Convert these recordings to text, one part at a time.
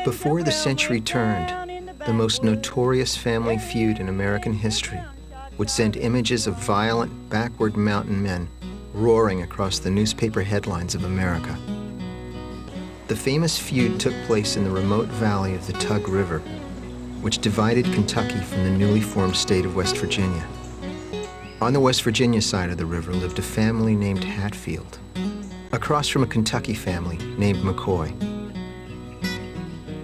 Before the century turned, the most notorious family feud in American history would send images of violent, backward mountain men roaring across the newspaper headlines of America. The famous feud took place in the remote valley of the Tug River, which divided Kentucky from the newly formed state of West Virginia. On the West Virginia side of the river lived a family named Hatfield, across from a Kentucky family named McCoy.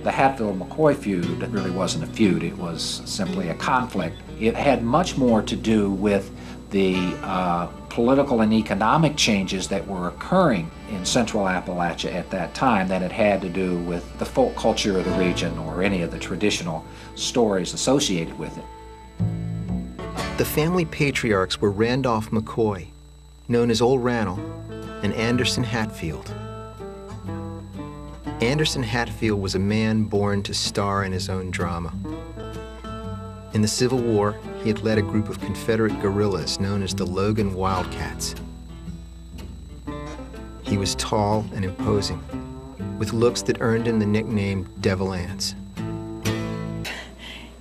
The Hatfield-McCoy feud really wasn't a feud, it was simply a conflict. It had much more to do with the political and economic changes that were occurring in central Appalachia at that time than it had to do with the folk culture of the region or any of the traditional stories associated with it. The family patriarchs were Randolph McCoy, known as Old Randall, and Anderson Hatfield. Anderson Hatfield was a man born to star in his own drama. In the Civil War, he had led a group of Confederate guerrillas known as the Logan Wildcats. He was tall and imposing, with looks that earned him the nickname Devil Anse.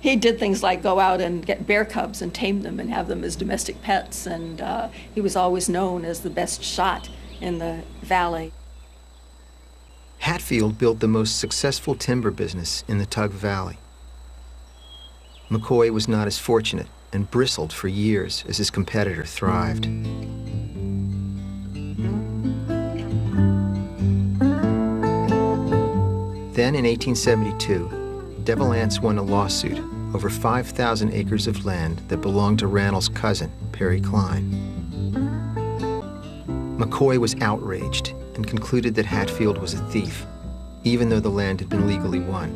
He did things like go out and get bear cubs and tame them and have them as domestic pets, and he was always known as the best shot in the valley. Hatfield built the most successful timber business in the Tug Valley. McCoy was not as fortunate and bristled for years as his competitor thrived. Then in 1872, Devil Anse won a lawsuit over 5,000 acres of land that belonged to Randall's cousin, Perry Cline. McCoy was outraged and concluded that Hatfield was a thief, even though the land had been legally won.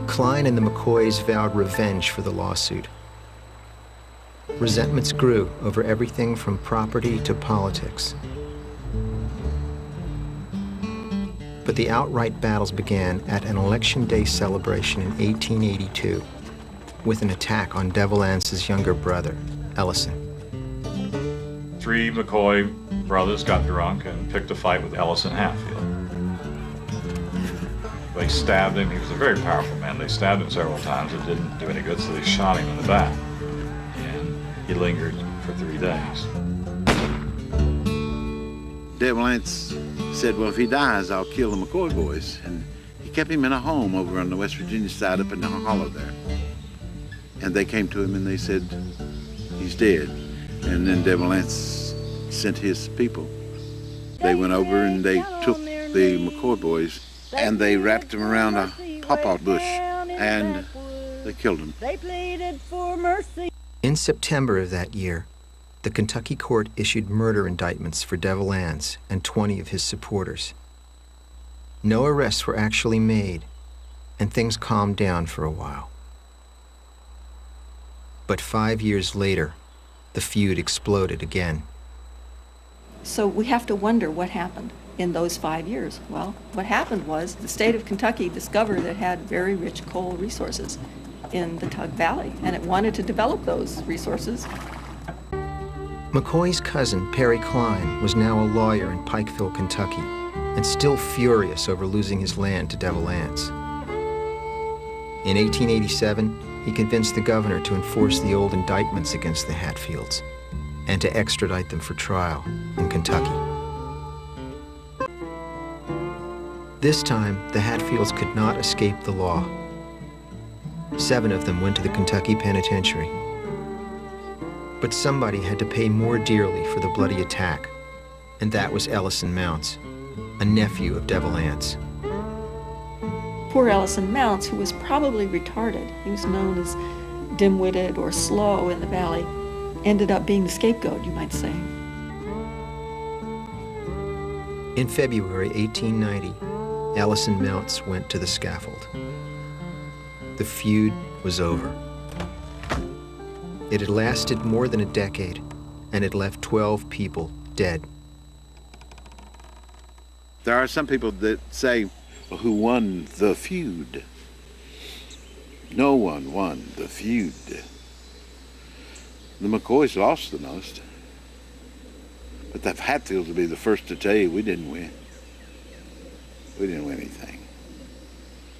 Cline and the McCoys vowed revenge for the lawsuit. Resentments grew over everything from property to politics. But the outright battles began at an Election Day celebration in 1882 with an attack on Devil Anse's younger brother, Ellison. 3 McCoy brothers got drunk and picked a fight with Ellison Hatfield. They stabbed him. He was a very powerful man. They stabbed him several times. It didn't do any good, so they shot him in the back. And he lingered for 3 days. Devil Anse said, well, if he dies, I'll kill the McCoy boys. And he kept him in a home over on the West Virginia side up in the hollow there. And they came to him and they said, he's dead. And then Devil Anse sent his people. They went over and they took the McCoy boys and they wrapped them around a pawpaw bush and they killed them. They pleaded for mercy. In September of that year, the Kentucky court issued murder indictments for Devil Anse and 20 of his supporters. No arrests were actually made, and things calmed down for a while. But 5 years later, the feud exploded again. So we have to wonder what happened in those 5 years. Well, what happened was the state of Kentucky discovered it had very rich coal resources in the Tug Valley, and it wanted to develop those resources. McCoy's cousin, Perry Cline, was now a lawyer in Pikeville, Kentucky, and still furious over losing his land to Devil Anse. In 1887, he convinced the governor to enforce the old indictments against the Hatfields and to extradite them for trial in Kentucky. This time, the Hatfields could not escape the law. 7 of them went to the Kentucky penitentiary. But somebody had to pay more dearly for the bloody attack, and that was Ellison Mounts, a nephew of Devil Anse. Poor Ellison Mounts, who was probably retarded, he was known as dim-witted or slow in the valley, ended up being the scapegoat, you might say. In February 1890, Ellison Mounts went to the scaffold. The feud was over. It had lasted more than a decade, and it left 12 people dead. There are some people that say, well, who won the feud? No one won the feud. The McCoys lost the most. But the Hatfields will be the first to tell you we didn't win. We didn't win anything.